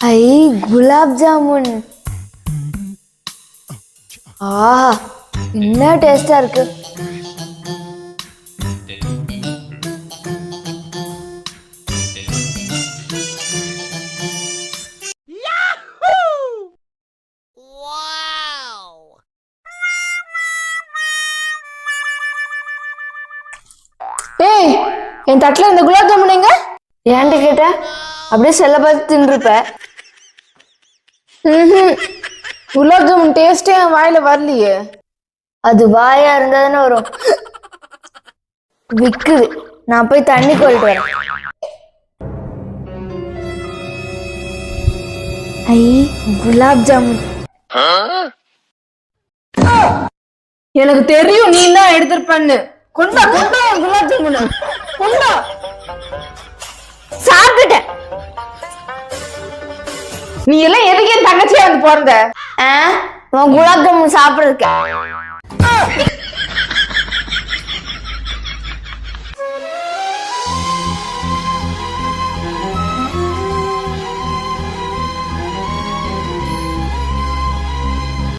ஐ குலாப் ஜாமுன். என்ன டேஸ்டா இருக்கு. ஏய், என் தட்டுல இந்த குலாப் ஜாமுன் எங்க? ஏன்ட்டு கேட்ட? அப்படியே செல்ல பார்த்து தின்றுப்ப. குலாப் ஜாமுன் டேஸ்டே என் வாயில வரலையே. அது வாயா இருந்தாதானே வரும். விக்குது. நான் போய் தண்ணி கோரிட்டு வரேன். ஐ குலாப் ஜாமுன். எனக்கு தெரியும் நீ தான் எடுத்திருப்பன்னு. கொண்டா கொண்டா என் குலாப் ஜாமுன் கொண்டா. சாப்பிட்டுட்டேன். நீ எல்லாம் எதுக்கு என் தங்கச்சியா வந்து பிறந்த? உன் குலாப் ஜாமுன் சாப்பிடுறதுக்கு.